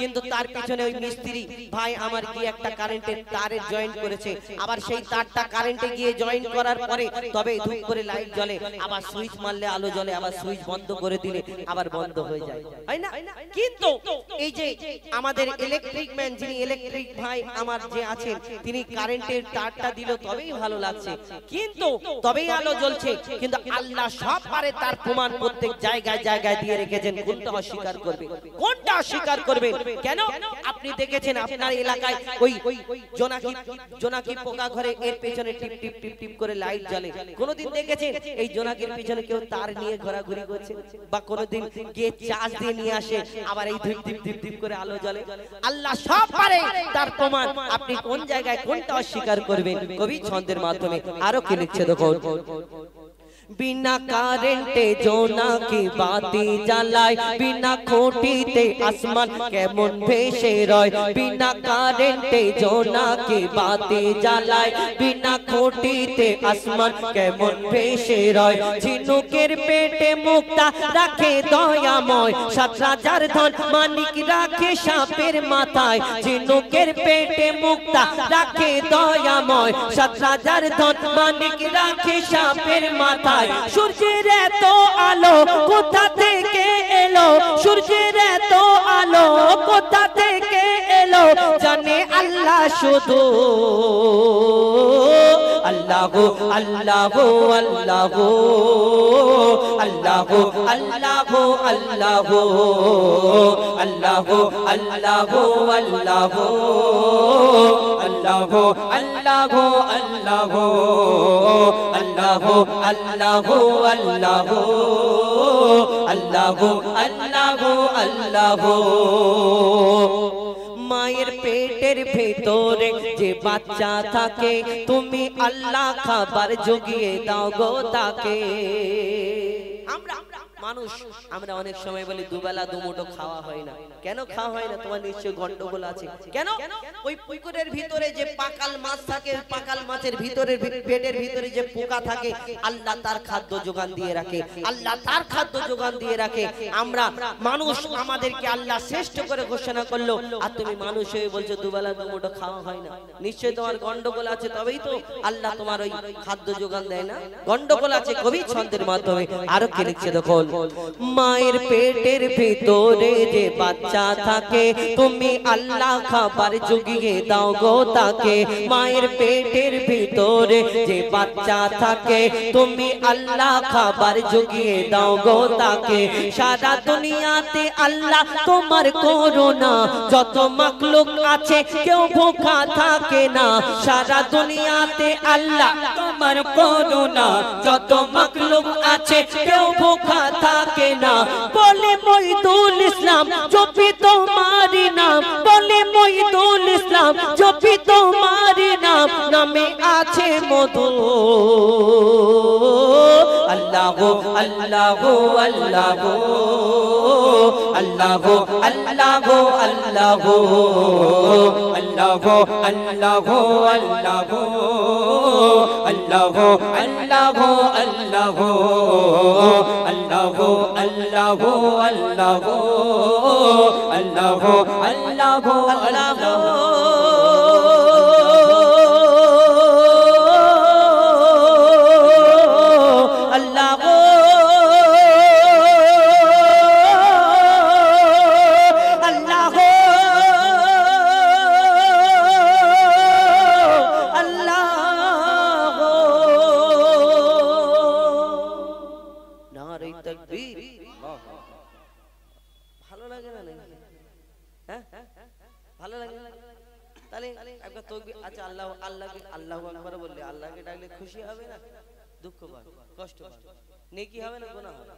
কিন্তু তার পিছনে ওই মিস্ত্রি ভাই আমার গিয়ে একটা কারেন্টের তারে জয়েন করেছে, আবার সেই তারটা কারেন্টে গিয়ে জয়েন করার পরে তবে ধূপ করে লাইট জ্বলে, আবার সুইচ মারলে আলো জ্বলে, আবার সুইচ বন্ধ করে দিলে আবার বন্ধ হয়ে যায়, তাই না? কিন্তু এই যে আমাদের ইলেকট্রিক ম্যান যিনি ইলেকট্রিক ভাই আমার যে আছেন তিনি কারেন্টের তারটা দিল তবেই ভালো লাগছে, কিন্তু তবেই আলো জ্বলছে, কিন্তু আল্লাহ সব পারে তার প্রমাণ প্রত্যেক জায়গায় জায়গায় দিয়ে রেখেছেন। কোনটা অস্বীকার করবে? কোনটা অস্বীকার করবে? কেন? আপনি দেখেছেন আপনার এলাকায় ওই জোনাকি পোকা ঘরে এর পেছনে টিপ টিপ টিপ টিপ করে লাইট জ্বলে, কোনদিন দেখেছেন এই জোনাকির পিছনে কেউ তার নিয়ে ঘোরাঘুরি করছে? বা কোনদিন গিয়ে চার্জ দিয়ে নিয়ে আসে আবার এই ধিপ ধিপ ধিপ ধিপ করে আলো জ্বলে? আল্লাহ সব পারে তার প্রমাণ, আপনি কোন জায়গায় কোনটা অস্বীকার করবেন? কবি ছন্দের মাধ্যমে আরো কি লিখছে দেখো। बिना कारेंटे जोनाकी बाती जलाय, बिना खोटीते आसमान केमन भेसे रय, बिना कारेंटे जोनाकी बाती जलाय, बिना खोटीते आसमान केमन भेसे रय, झिनुकेर पेटे मुक्ता राखे दयामय, 7,000 धन मानिक राखे सापेर माथाय, झिनुकेर पेटे मुक्ता राखे दयामय, 7,000 धन मानिक राखे सापेर माथाय, সূর্যের এত আলো কোথা থেকে এলো, সূর্যের এত আলো কোথা থেকে এলো, জানে আল্লাহ শুধু। আল্লাহ আল্লাহ আল্লাহ আল্লাহ আল্লাহ আল্লাহ আল্লাহ আল্লাহ আল্লাহ আল্লাহ আল্লাহ আল্লাহ আল্লাহ আল্লাহ আল্লাহ আল্লাহ আল্লাহ আল্লাহ। মায়ের পেটের ভেতরে যে বাচ্চা থাকে তুমি আল্লাহ খাবার জুগিয়ে দাও গো তাকে। আমরা মানুষ আমরা অনেক সময় বলি দুবেলা দুমুঠো খাওয়া হয় না। কেন খাওয়া হয় না? তোমার নিশ্চয় গন্ডগোল আছে। কেন? ওই পুকুরের ভিতরে যে পাকাল মাছ থাকে, পাকাল মাছের ভিতরে পেটের ভিতরে যে পোকা থাকে, আল্লাহ তার খাদ্য যোগান দিয়ে রাখে, আল্লাহ তার খাদ্য যোগান দিয়ে রাখে। আমরা মানুষ, আমাদেরকে আল্লাহ শ্রেষ্ঠ করে ঘোষণা করলো, আর তুমি মানুষ হয়ে বলছো দুবেলা দুমুঠো খাওয়া হয় না। নিশ্চয় তোমার গন্ডগোল আছে, তবেই তো আল্লাহ তোমার ওই খাদ্য যোগান দেয় না। গন্ডগোল আছে। কবি ছন্দের মাধ্যমে আরো কি লিখছে দেখো। মায়ের পেটের ভিতরে যে বাচ্চা থাকে তুমি আল্লাহ খাবার জুগিয়ে দাও গো তাকে। মায়ের পেটের ভিতরে যে বাচ্চা থাকে তুমি আল্লাহ খাবার জুগিয়ে দাও গো তাকে। সারা দুনিয়াতে আল্লাহ তোমার করুণা, যত মাখলুক আছে কেউ ভোখা থাকে না। সারা দুনিয়াতে আল্লাহ তোমার করুণা, যত মাখলুক আছে কেউ ভোখা থাকে না। বলে মইদুল ইসলাম জপি তোমারি নাম, বলে মইদুল ইসলাম জপি তোমারি নাম, নামে আছে মধু। আল্লাহ আল্লাহ আল্লাহ আল্লাহ আল্লাহ আল্লাহ আল্লাহ আল্লাহ আল্লাহ আল্লাহ আল্লাহ আল্লাহ আল্লাহ আল্লাহ আল্লাহ আল্লাহ আল্লাহ আল্লাহ। খুশি হবে না? দুঃখ পাবে, কষ্ট পাবে, নেকি হবে না গুনাহ হবে?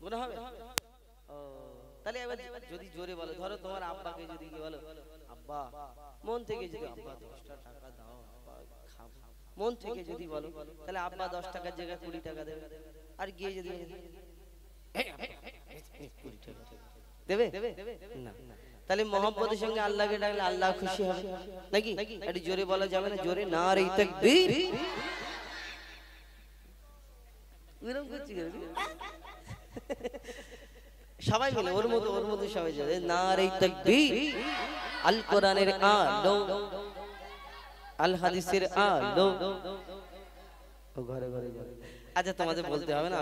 গুনাহ হবে। ও তাহলে এবার যদি জোরে বলো, ধরো তোমার আব্বাকে যদি কি বলো, আব্বা মন থেকে যদি আব্বা 10টা টাকা দাও আব্বা খাবো, মন থেকে যদি বলো, তাহলে আব্বা 10 টাকার জায়গায় 20 টাকা দেবে। আর গিয়ে যদি 20 টাকা দেবে না, তাহলে মহব্বতের সঙ্গে আল্লাহকে ডাকলে আল্লাহ খুশি হবে নাকি? একটু জোরে বলা যাবে না? জোরে নারে তাকবীর। সবাই মিলে ওর মতো সবাই যাবে নারে তাকবীর আল কোরআনের আলো আল হাদিসের আলো ও ঘরে ঘরে যাবে। আচ্ছা তোমাদের বলতে হবে না,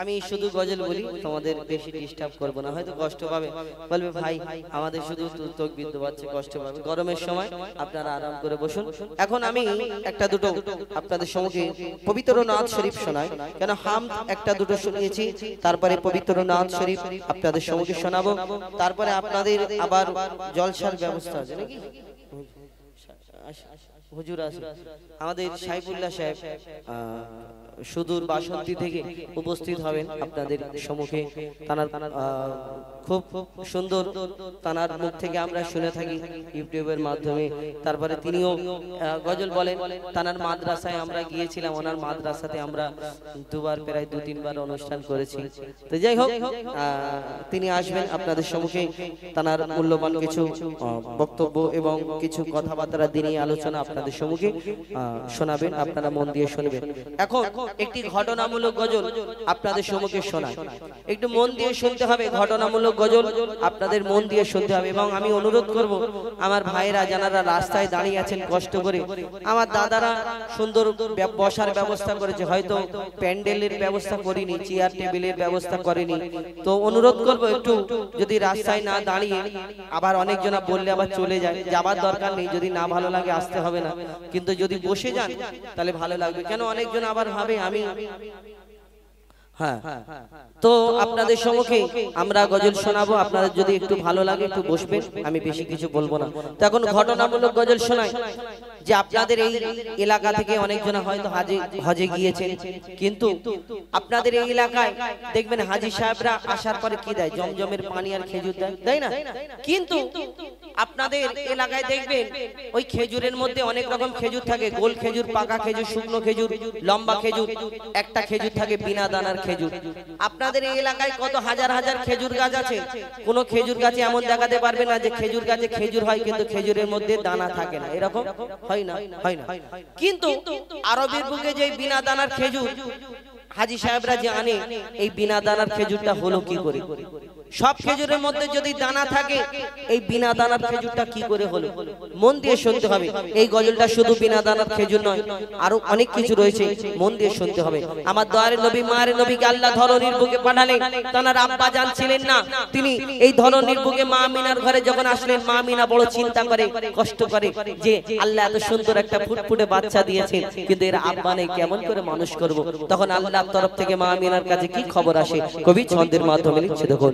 আমি শুধু গজল বলি, তোমাদের বেশি ডিস্টার্ব করব না, হয়তো কষ্ট পাবে, বলবে ভাই আমাদের শুধু তাকবীর দেওয়াচ্ছে, কষ্ট পাবে। গরমের সময় আপনারা আরাম করে বসুন। এখন আমি একটা দুটো আপনাদের সঙ্গে পবিত্র নাত শরীফ শোনাই, কেন হাম একটা দুটো শুনিয়েছি, তারপরে পবিত্র নাত শরীফ আপনাদের সঙ্গে শোনাবো, তারপরে আপনাদের আবার জলসার ব্যবস্থা আছে নাকি? হুজুর আছে আমাদের সাইফুল্লাহ সাহেব সুদূর বাসন্তী থেকে উপস্থিত হবেন আপনাদের সম্মুখে। তানার খুব সুন্দর তানার মুখ থেকে আমরা শুনে থাকি ইউটিউবের মাধ্যমে। তারপরে তিনিও গজল বলেন। তানার মাদ্রাসায় আমরা গিয়েছিলাম, ওনার মাদ্রাসাতে আমরা দুবার প্রায় 2-3 বার অনুষ্ঠান করেছি। তো যাই হোক, তিনি আসবেন আপনাদের সম্মুখে, তানার মূল্যবান কিছু বক্তব্য এবং কিছু কথাবার্তা দিনই আলোচনা আপনাদের সম্মুখে শোনাবেন, আপনারা মন দিয়ে শুনবেন। এখন একটি ঘটনামূলক গজল আপনাদের সম্মুখে শোনাই, একটু মন দিয়ে শুনতে হবে। ঘটনামূলক গজল আপনাদের মন দিয়ে শুনতে হবে। এবং আমি অনুরোধ করব আমার ভাইরা যারা রাস্তায় দাঁড়িয়ে আছেন কষ্ট করে, আমার দাদারা সুন্দর বসার ব্যবস্থা করেছে, হয়তো প্যান্ডেলের ব্যবস্থা করিনি, চেয়ার টেবিলের ব্যবস্থা করেনি, তো অনুরোধ করব একটু যদি রাস্তায় না দাঁড়িয়ে, আবার অনেকজনা বললে আবার চলে যায়, যাবার দরকার নেই, যদি না ভালো লাগে আসতে হবে না, কিন্তু যদি বসে যান তাহলে ভালো লাগবে। কেন অনেকজন আবার ভাবে আমি হ্যাঁ। তো আপনাদের সম্মুখে আমরা গজল শোনাবো, আপনাদের যদি একটু ভালো লাগে একটু বসবেন, আমি বেশি কিছু বলবো না। তো এখন ঘটনামূলক গজল শোনাই যে আপনাদের এই এলাকা থেকে অনেকজন হয়তো হজে গিয়েছেন, কিন্তু আপনাদের এই এলাকায় দেখবেন হাজী সাহেবরা আসার পরে কি দেয়, জমজমের পানি আর খেজুর দেয়, তাই না? কিন্তু আপনাদের এলাকায় দেখবেন ওই খেজুরের মধ্যে অনেক রকম খেজুর থাকে, গোল খেজুর, পাকা খেজুর, শুকনো খেজুর, লম্বা খেজুর, একটা খেজুর থাকে বিনা দানার খেজুর। আপনাদের এই এলাকায় কত হাজার হাজার খেজুর গাছ আছে, কোন খেজুর গাছে এমন দেখাতে পারবে না যে খেজুর গাছে খেজুর হয় কিন্তু খেজুরের মধ্যে দানা থাকে না, এরকম হয় না, হয় না। কিন্তু আরবের বুকে যে বিনা দানার খেজুর হাজী সাহেবরা যে আনে, এই বিনা দানার খেজুরটা হলো কি করে? সব খেজুরের মধ্যে যদি দানা থাকে, এই বিনা দানার খেজুরটা কি করে হলো? মন দিয়ে শুনতে হবে। এই গজলটা শুধু বিনা দানার খেজুর নয়, আরো অনেক কিছু রয়েছে, মন দিয়ে শুনতে হবে। আমার দয়ার নবী মায়ের নবীকে আল্লাহ ধরনীর বুকে পাঠালেন, তার আব্বা জান ছিলেন না, তিনি এই ধরনীর বুকে মা আমিনার ঘরে যখন আসলেন, মা আমিনা বড় চিন্তা করে, কষ্ট করে যে আল্লাহ এত সুন্দর একটা ফুটফুটে বাচ্চা দিয়েছেন, কিন্তু এর আব্বা নেই, কেমন করে মানুষ করব? তখন আল্লাহর তরফ থেকে মা আমিনার কাছে কি খবর আসে, কবি ছন্দের মাধ্যমে লিখছে, দেখুন।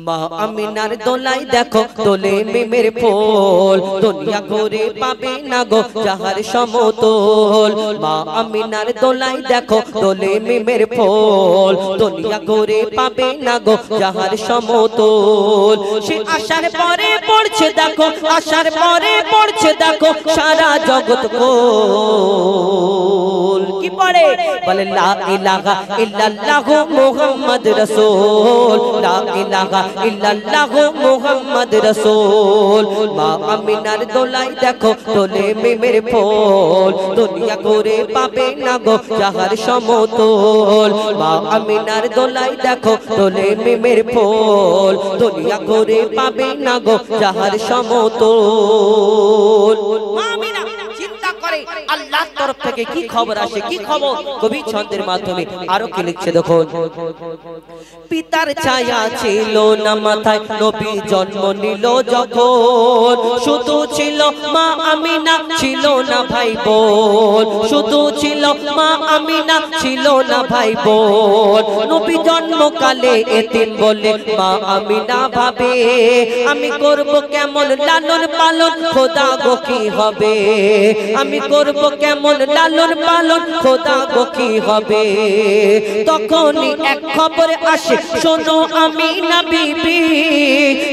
মা আমিনার দোলাই দেখো দোলে মিমের ফুল, দুনিয়া ঘুরে পাবে না গো যাহার সমতল। মা আমিনার দোলাই দেখো দোলে মিমের ফুল, দুনিয়া ঘুরে পাবে না গো যাহার সমতল। সে আসার পরে পড়ছে দেখো, আসার পরে পড়ছে দেখো সারা জগৎ গোল। কি পড়ে? বলে লা ইলাহা ইল্লাল্লাহু মুহাম্মদ রাসূল, লা ইলাহা ইল্লাল্লাহু মুহাম্মদ রাসূল। মা আমিনার দোলাই দেখো দোলে মিমের ফুল, দুনিয়া ঘুরে পাবে না গো যাহার সমতল। মা আমিনার দোলাই দেখো দোলে মিমের ফুল, দুনিয়া ঘুরে পাবে না গো যাহার সমতল। মা আমিনা চিন্তা করে আল্লাহর তরফ থেকে কি খবর আসে, কি খবর? কবি ছন্দের মাধ্যমে আরো কি লিখছে দেখো। পিতার ছায়া ছিল না মাথায়, নবী জন্ম নিল যখন, শুধু ছিল মা আমিনা, ছিল না ভাই বোন, শুধু ছিল মা আমিনা, ছিল না ভাই বোন। নবী জন্মকালে এতিম বলে মা আমিনা ভাবে, আমি করব কেমন লালন পালন, খোদা গো কি হবে? আমি করব কেমন লালন পালন, খোদা গো কি হবে? তখনই এক খবর আসে, শোনো আমিনা বিবি,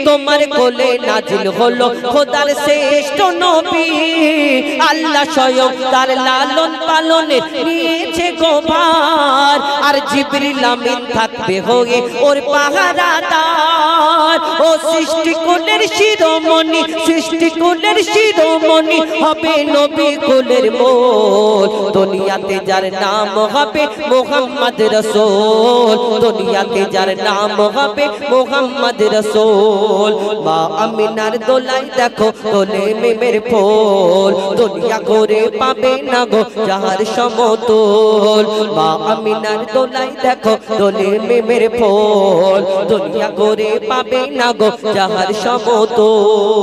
তোমার কোলে নাজিল হলো খোদার শ্রেষ্ঠ নবী। আল্লাহ স্বয়ং তার লালন পালনে নিয়েছে গোবার, আর জিবরিল আমিন থাকবে হয়ে ওর পাহারাদার। ও সৃষ্টি কোলের শিরোমণি, সৃষ্টি কোলের শিরোমণি হবে নবী ফুলের মোল দুনিয়াতে যার নাম হবে মুহাম্মদ রাসূল দুনিয়াতে যার নাম হবে মুহাম্মদ রাসূল মা আমিনার দোলাই দেখো দোলে মিমের ফুল দুনিয়া ঘুরে পাবে না গো যাহার সমতুল মা আমিনার দোলাই দেখো দোলে মিমের ফুল দুনিয়া ঘুরে পাবে না গো যাহার সমতুল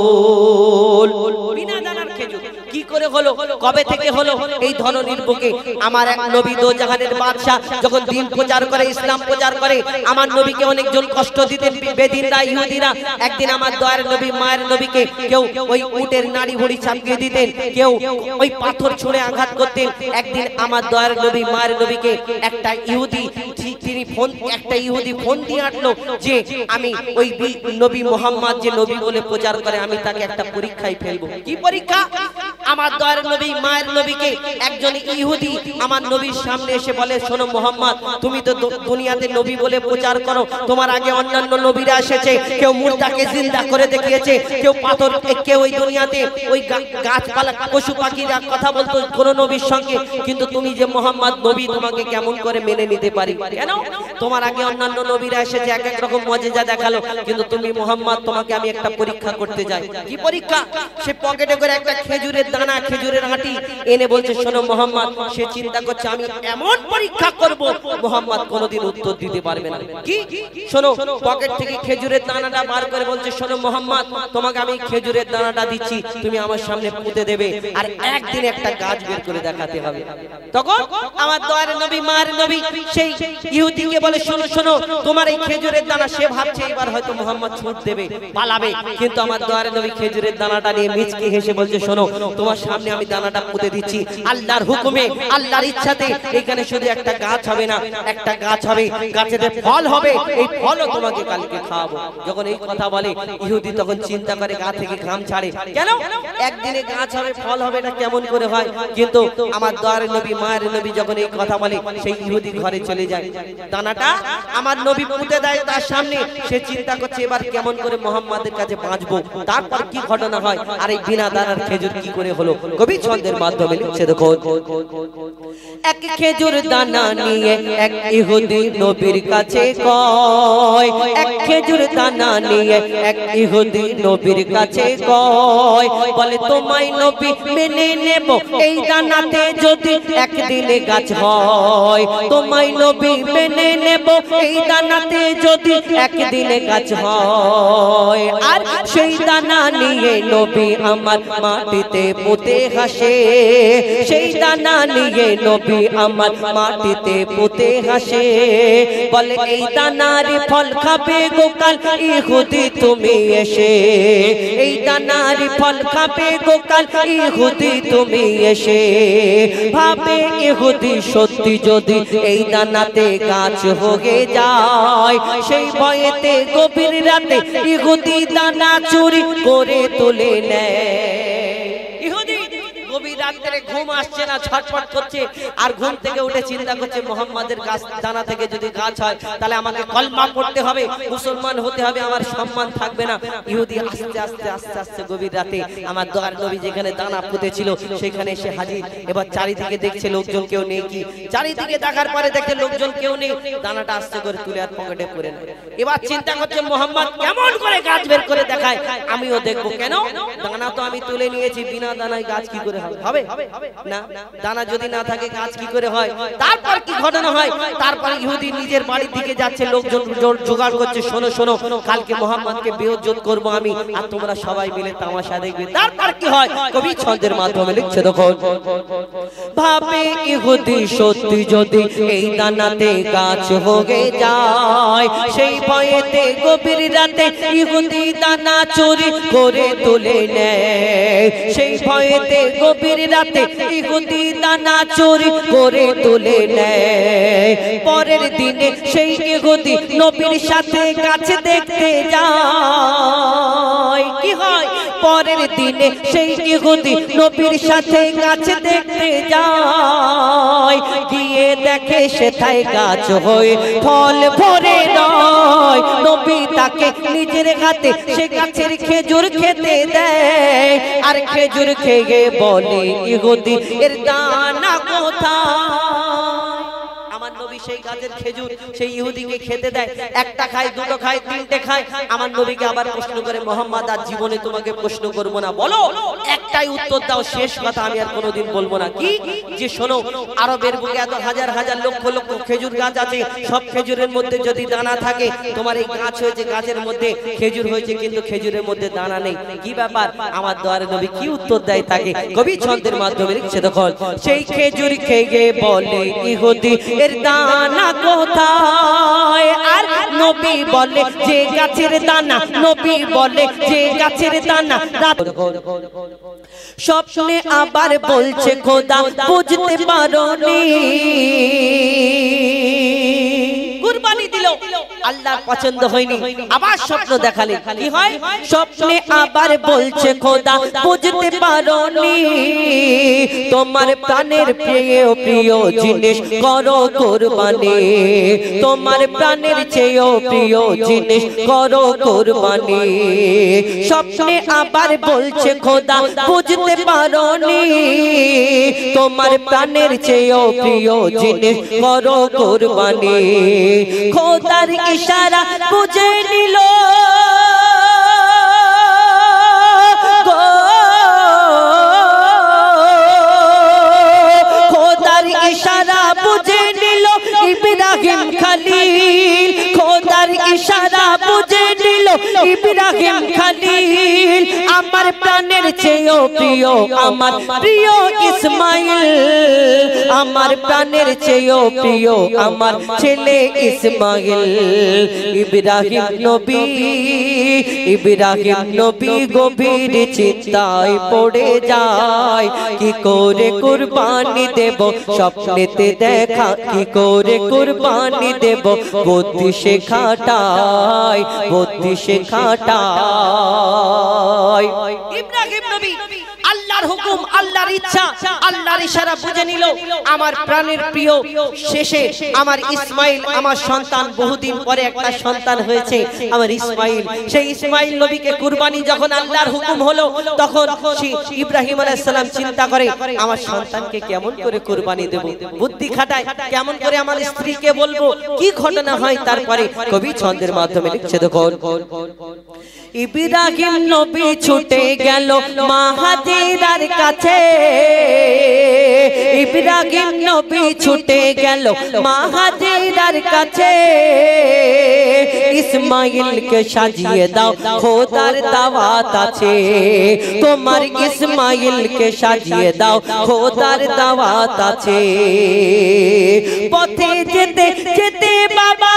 বিনা দানার খেজুর কি করে হলো কবে থেকে হলো এই ধরনের বুকে আমার এক নবী দো জাহানের বাদশা যখন দিন প্রচার করে ইসলাম প্রচার করে আমার নবীকে অনেকজন কষ্ট দিতেন বেদিনরা ইহুদিরা একদিন আমার দয়ার নবী মায়ের নবীকে কেউ ওই উটের নাড়ি ভুঁড়ি চাপিয়ে দিতেন কেউ ওই পাথর ছুঁড়ে আঘাত করতেন একদিন আমার দয়ার নবী মায়ের নবীকে একটা ইহুদি ফোন দিয়ে আটলো যে আমি ওই নবী মুহাম্মদ যে নবী বলে প্রচার করে আমি তাকে একটা পরীক্ষায় ফেলবো কি পরীক্ষা আমার দয়ার নবী মায়ের নবীকে একজন ইহুদি আমার নবীর সামনে এসে বলে শোনো মুহাম্মদ তুমি তো দুনিয়াতে নবী বলে প্রচার করো তোমার আগে অন্যান্য নবীরা এসেছে কেউ মুর্দাকে জিন্দা করে দেখিয়েছে কেউ পাথর কেউ ওই দুনিয়াতে ওই গাছপালা পশু পাখিরা কথা বলতো কোন নবীর সঙ্গে কিন্তু তুমি যে মুহাম্মদ নবী তোমাকে কেমন করে মেনে নিতে পারি কেন তোমার আগে অন্যান্য নবীরা এসেছে এক এক রকম মুজিজা দেখালো কিন্তু তুমি মুহাম্মদ তোমাকে আমি একটা পরীক্ষা করতে যাই কি পরীক্ষা সে পকেটে করে একটা খেজুরের দানা খেজুরের আঁটি এনে বলছে শোনো মুহাম্মদ সে চিন্তা করছে আমি এমন পরীক্ষা করব মুহাম্মদ কোনোদিন উত্তর দিতে পারবে না কি শোনো পকেট থেকে খেজুরের দানাটা বার করে বলছে শোনো মুহাম্মদ তোমাকে আমি খেজুরের দানাটা দিচ্ছি তুমি আমার সামনে পুঁতে দেবে আর একদিন একটা গাছ বের করে দেখাতে হবে তখন আমার দয়ার নবী মায়ের নবী সেই ইহুদিকে বলে শোনো শোনো তোমার এই খেজুরের দানা সে ভাবছে এবার হয়তো মুহাম্মদ ছুট দেবে পালাবে কিন্তু আমার দয়ার নবী খেজুরের দানাটা নিয়ে মিচকে হেসে বলছে শোনো তোমার সামনে আমি দানাটা পুঁতে দিচ্ছি আল্লাহর হুকুমে আল্লাহর ইচ্ছাতে এখানে শুধু একটা গাছ হবে না একটা গাছ হবে গাছেতে ফল হবে এই ফলও তোমাকে কালকে খাওয়াবো যখন এই কথা বলে ইহুদি তখন চিন্তা করে গা থেকে ঘাম ছাড়ে কেন একদিনে গাছ হবে ফল হবে না কেমন করে হয় কিন্তু আমার দয়ার নবী মায়ের নবী যখন এই কথা বলে সেই ইহুদি ঘরে চলে যায় দানাটা আমার নবী পুঁতে দেয় তার সামনে সে চিন্তা করছে এবার কেমন করে মুহাম্মাদের কাছে বাঁচবো তারপর কি ঘটনা হয় আর এই বিনা দানার খেজুর কি করে হলো কবি ছন্দের মাধ্যমে লিখছে দেখো এক খেজুর দানা নিয়ে এক ইহুদি নবীর কাছে কয় এক খেজুর দানা নিয়ে এক ইহুদি নবীর কাছে কয় বলে তোমায় নবী মেনে নেব এই দানাতে যদি একদিনে গাছ হয় তোমায় নবী মেনে নেব এই দানাতে যদি একদিনে গাছ হয় আর সেই দানা নিয়ে নবী আমার মাটিতে পুঁতে হাসে সেই দানা নিয়ে নবী আমার মাটিতে পুঁতে হাসে বলে এই দানার ফল খাবে গোকাল ইহুদি তুমি এসে এই দানার ফল খাবে গোকাল ইহুদি তুমি এসে ভাবে ইহুদি সত্যি যদি এই দানাতে গাছ হয়ে যায় সেই ভয়েতে গভীর রাতে ইহুদি দানা চুরি করে তুলে নেয় ইহুদি গভীর রাতে ঘুম আসছে না ছটফট করছে আর ঘুম থেকে উঠে চিন্তা করছে মুহাম্মাদের গাছ দানা থেকে যদি গাছ হয় তাহলে আমাকে কলমা পড়তে হবে মুসলমান হতে হবে আমার সম্মান থাকবে না ইহুদি আস্তে আস্তে আস্তে আস্তে গভীর রাতে আমার দয়ার নবী যেখানে দানা পুঁতেছিল সেখানে এসে হাজির এবার চারিদিকে দেখছে লোকজন কেউ নেই কি চারিদিকে দেখার পরে দেখে লোকজন কেউ নেই দানাটা আস্তে করে তুলে আর পকেটে পড়ে নেয় এবার চিন্তা করছে মুহাম্মদ কেমন করে গাছ বের করে দেখায় আমিও দেখবো কেন দানা তো আমি তুলে নিয়েছি বিনা দানায় গাছ কি করে হবে না দানা যদি না থাকে গাছ কি করে হয় তারপর কি ঘটনা হয় তারপর ইহুদি নিজের বাড়ির দিকে যাচ্ছে লোকজন জোগাড় করছে শোনো শোনো কালকে মুহাম্মদকে বেইজ্জত করব আমি আর তোমরা সবাই মিলে তামাশা দেখবে তারপর কি হয় কবি ছন্দের মাধ্যমে লিখছে দেখো ভাবে ইহুদি সত্যি যদি এই দানাতে গাছ হয়ে যায় সেই ভয়েতে গভীর রাতে ইহুদি দানা চুরি করে তুলে নেয় সেই ভয়েতে গভীর রাতে ইহুদি দানা চুরি করে তুলে নেয় পরের দিনে সেই ইহুদি নবীর সাথে গাছ দেখতে যায় কি হয় পরের দিনে সেই ইহুদি নবীর সাথে গাছ দেখতে যায়, গিয়ে দেখে সেথায় গাছ হয়ে ফল ভরে নয়। নবী তাকে নিজের হাতে সে গাছের খেজুর খেতে দেয়, আর খেজুর খেয়ে বলে ইহুদি এর দানা কোথায়? আমার নবী সেই গাছের খেজুর সেই ইহুদিকে খেতে দেয়, একটা খায়, দুটো খায়, তিনটে খায়। আমার নবীকে আবার প্রশ্ন করে, মোহাম্মদ আর জীবনে তোমাকে প্রশ্ন করব না, বলো একটাই উত্তর দাও, শেষ কথা আমি আর কোনোদিন বলবো না। কি? যে শোনো, আরবের বুকে এত হাজার হাজার লক্ষ লক্ষ খেজুর গাছ আছে, সব খেজুরের মধ্যে যদি দানা থাকে, তোমার এই গাছ হয়েছে, গাছের মধ্যে খেজুর হয়েছে, কিন্তু খেজুরের মধ্যে দানা নেই, কি ব্যাপার? আমার দোয়ারে নবী কি উত্তর দেয় তাকে? কবি ছন্দের মাধ্যমে লিখছে, দেখো, সেই খেজুর খেয়ে বলে ইহুদি এর দানা কোথায়? আর নবী বলে যে গাছের দানা, নবী বলে যে গাছের দানা। স্বপ্নে আবার বলছে খোদা বুঝতে পারোনি, কুরবানি দিল, আল্লাহর পছন্দ হয়নি, আবার স্বপ্ন দেখালে, কি হয়? স্বপ্নে আবার বলছে খোদা বুঝতে পারোনি, তোমার প্রাণের প্রিয় প্রিয় জিনিস করো কুরবানি, তোমার প্রাণের চেয়েও প্রিয় জিনিস করো কুরবানি। স্বপ্নে আবার বলছে খোদা বুঝতে পারোনি, তোমার প্রাণের চেয়েও প্রিয় জিনিস করো কুরবানি। খোদার ইশারা বুঝে নিল, খোদার ইশারা বুঝে নিল ইব্রাহিম খলিল, খোদার ইশারা বুঝে নিল ইব্রাহিম খলিল। আমার প্রাণের চেয়েও প্রিয় আমার প্রিয় ইসমাইল, আমার প্রাণের চেয়েও প্রিয় আমার ছেলে ইসমাইল। ইব্রাহিম নবী, ইব্রাহিম নবী গভীর চিন্তায় পড়ে যায়, কি করে কুরবানি দেব স্বপ্নেতে দেখা, কি করে কুরবানি দেব বুদ্ধি সে খাটায়, বুদ্ধি সে খাটায়। ইব্রাহিম নবী আল্লাহর হুকুম, আল্লাহর ইচ্ছা, আল্লাহর ইশারা বুঝে নিল, আমার প্রাণের প্রিয় শেষে আমার ইসমাইল, আমার সন্তান, বহুদিন পরে একটা সন্তান হয়েছে আমার ইসমাইল। সেই ইসমাইল নবীকে কুরবানি যখন আল্লাহর হুকুম হলো, তখন ইব্রাহিম আলাইহিস সালাম চিন্তা করে, আমার সন্তানকে কেমন করে কুরবানি দেব, বুদ্ধি খাটায়, কেমন করে আমার স্ত্রীকে বলবো, কি ঘটনা হয়। তারপরে কবি ছন্দের মাধ্যমে লিখছে, দেখো, ইব্রাহিম নবী ছুটে গেল মা হাজেরার কাছে, ইব্রাহিম নবী ছুটে গেল মা হাজেরার কাছে, ইসমাইলকে সাজিয়ে দাও খোদার দাওয়াত আছে, তোমার ইসমাইলকে সাজিয়ে দাও খোদার দাওয়াত আছে। পথে যেতে যেতে বাবা